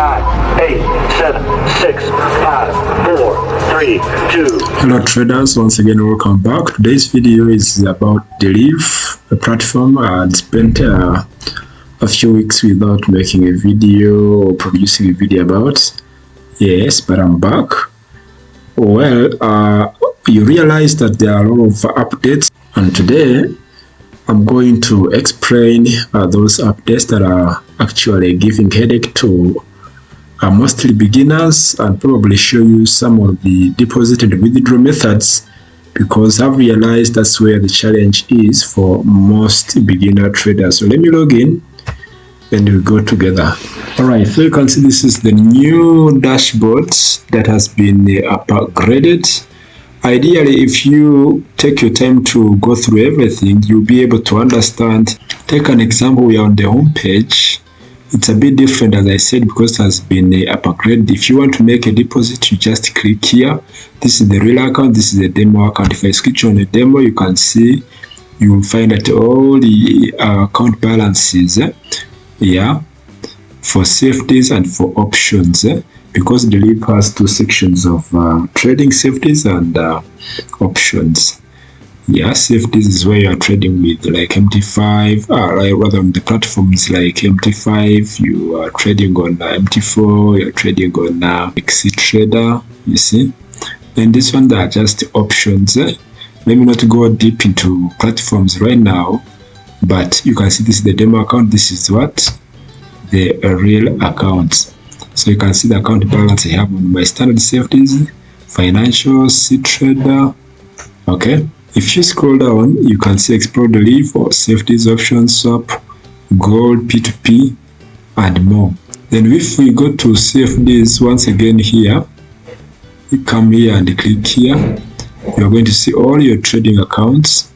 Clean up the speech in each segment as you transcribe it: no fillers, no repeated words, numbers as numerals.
9, 8, 7, 6, 5, 4, 3, 2. Hello traders, once again welcome back. Today's video is about Deriv, a platform I spent a few weeks without making a video or producing a video about. Yes, but I'm back. Well, you realize that there are a lot of updates, and today I'm going to explain those updates that are actually giving headache to mostly beginners, and probably show you some of the deposit and withdrawal methods, because I've realized that's where the challenge is for most beginner traders. So let me log in and we'll go together. Alright, so you can see this is the new dashboard that has been upgraded. Ideally, if you take your time to go through everything, you'll be able to understand. Take an example, we are on the home page. It's a bit different, as I said, because it has been upgraded. If you want to make a deposit, you just click here. This is the real account, this is the demo account. If I switch on the demo, you can see, you will find that all the account balances, for safeties and for options, because the Deriv has two sections of trading safeties and options. Safeties is where you are trading with like MT5, rather on the platforms like MT5, you are trading on MT4, you're trading on Trader, you see. And this one, are just options. Let me not go deep into platforms right now, but you can see this is the demo account, this is what? The real accounts. So you can see the account balance I have on my standard safeties, financials, Trader, okay. If you scroll down, you can see explore the Deriv or safeties, options, swap, gold, P2P, and more. Then if we go to safeties once again here, you come here and click here, you're going to see all your trading accounts,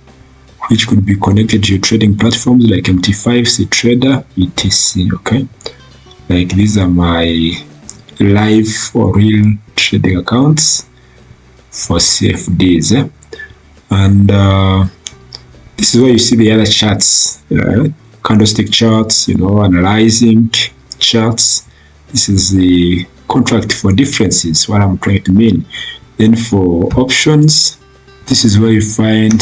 which could be connected to your trading platforms like MT5, Trader, etc. Okay, like these are my live or real trading accounts for safeties. And this is where you see the other charts, candlestick charts, analyzing charts. This is the contract for differences, what I'm trying to mean. Then for options, this is where you find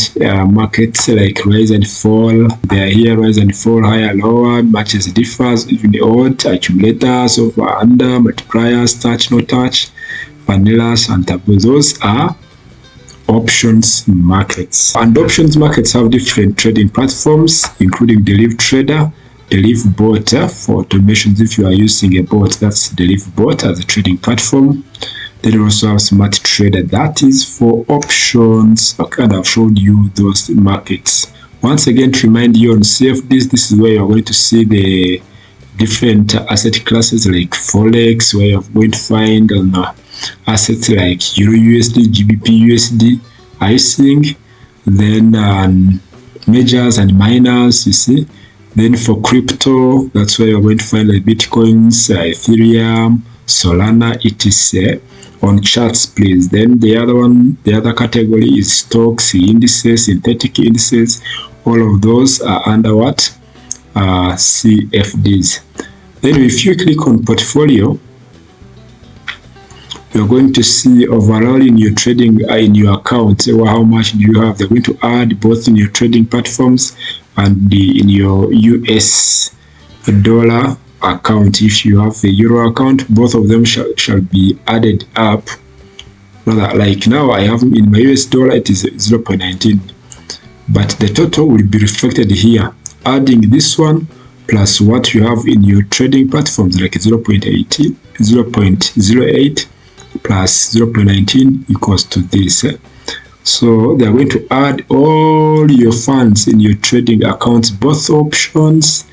markets like rise and fall. They are here, rise and fall, higher, lower, matches, differs, even the odd, accumulators, over, under, multipliers, touch, no touch, vanillas, and tables. Those are options markets. And options markets have different trading platforms, including Deriv Trader, Deriv Bot for automations. If you are using a bot, that's Deriv Bot as a trading platform. Then you also have Smart Trader, that is for options. Okay, and I've showed you those markets. Once again, to remind you on safeties, this is where you're going to see the different asset classes like Forex, where you're going to find assets like Euro USD, GBP USD, ICing, then majors and minors, you see. Then for crypto, that's where you're going to find like Bitcoins, Ethereum, Solana, etc. on charts, please. Then the other category is stocks, indices, synthetic indices. All of those are under what? CFDs. Then if you click on portfolio, you're going to see overall in your trading, in your account, how much do you have. They're going to add both in your trading platforms and in your US dollar account. If you have a euro account, both of them shall be added up. Rather, like now I have in my US dollar, it is 0.19, but the total will be reflected here, adding this one plus what you have in your trading platforms like 0.18, 0.08 plus 0.19 equals to this. So they are going to add all your funds in your trading accounts, both options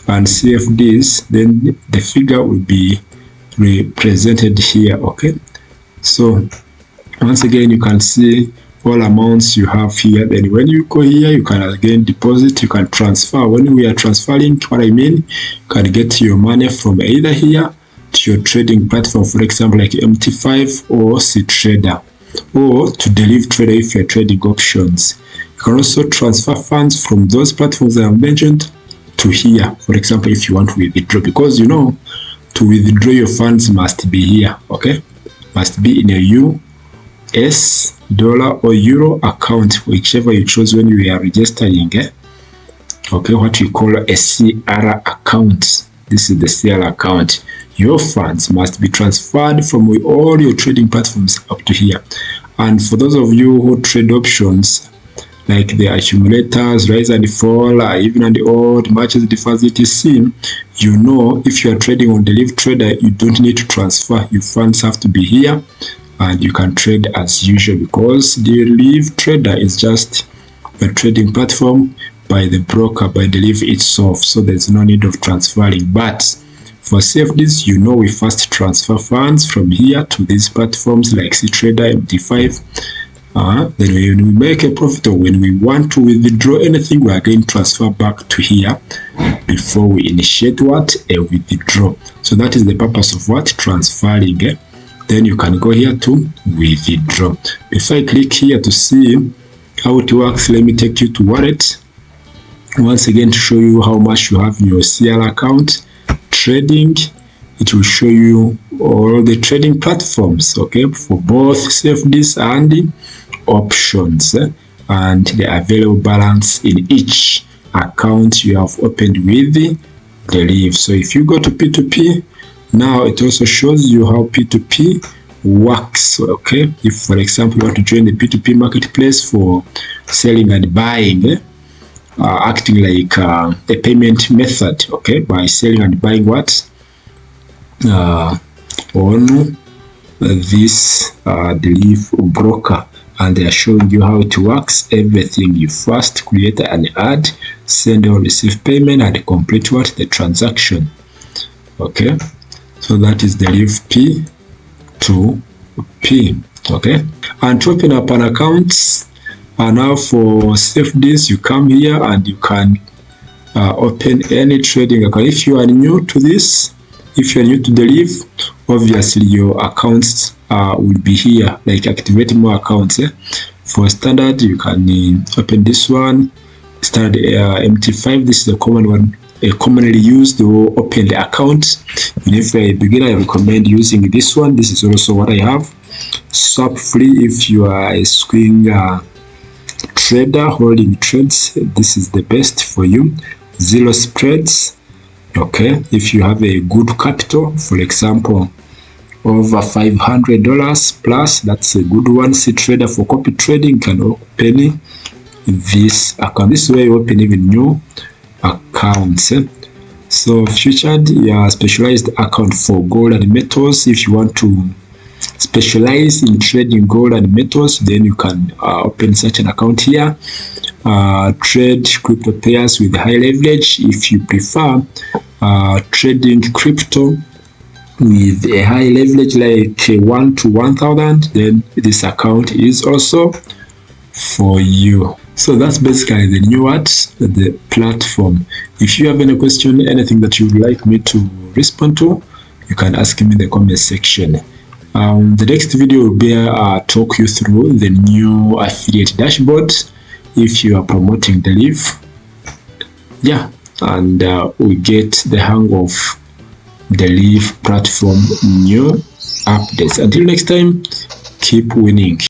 and CFDs. Then the figure will be represented here. Okay, so once again you can see all amounts you have here. Then when you go here, you can again deposit, you can transfer. When we are transferring, what I mean, you can get your money from either here to your trading platform, for example like MT5 or Trader, or to Deriv Trader if you're trading options. You can also transfer funds from those platforms that I mentioned to here, for example if you want to withdraw, because to withdraw your funds must be here, okay? Must be in a US dollar or euro account, whichever you chose when you are registering, okay, what we call a CR account. This is the CR account. Your funds must be transferred from all your trading platforms up to here. And for those of you who trade options, like the accumulators, rise and fall, even on the odd matches, differs, etc., you know, if you are trading on Deriv Trader, you don't need to transfer. Your funds have to be here, and you can trade as usual, because Deriv Trader is just a trading platform by the broker, by Deriv itself, so there's no need of transferring. But for safeties, you know, we first transfer funds from here to these platforms like CTrader, MT5. Then when we make a profit, or when we want to withdraw anything, we are going to transfer back to here before we initiate what? A withdraw. So that is the purpose of what? Transferring. Then you can go here to withdraw. If I click here to see how it works, let me take you to wallet once again to show you how much you have in your CR account. Trading, it will show you all the trading platforms, okay, for both safeties and options, and the available balance in each account you have opened with Deriv. So if you go to P2P, now it also shows you how P2P works, okay? If, for example, you want to join the P2P marketplace for selling and buying, acting like a payment method, okay, by selling and buying what? On this Deriv broker, and they are showing you how it works, everything. You first create an ad, send or receive payment, and complete what? The transaction, okay? So that is Deriv P2P, okay? And to open up an account, and now for safeties, you come here and you can open any trading account. If you are new to this, if you are new to Deriv, obviously your accounts will be here, like activate more accounts. For standard, you can open this one, standard MT5. This is a common one, commonly used to open the account. And if you're a beginner, I recommend using this one. This is also what I have. Swap free if you are a swing trader holding trades. This is the best for you. Zero spreads, okay, if you have a good capital, for example over $500 plus, that's a good one. CTrader for copy trading can open this account. This way you open even new accounts. So featured, yeah, specialized account for gold and metals. If you want to specialize in trading gold and metals, then you can open such an account here. Trade crypto pairs with high leverage. If you prefer trading crypto with a high leverage like 1 to 1000, then this account is also for you. So that's basically the new the platform. If you have any question, anything that you would like me to respond to, you can ask me in the comment section. The next video will be talk you through the new affiliate dashboard if you are promoting Deriv. Yeah, and we get the hang of Deriv platform new updates. Until next time, keep winning.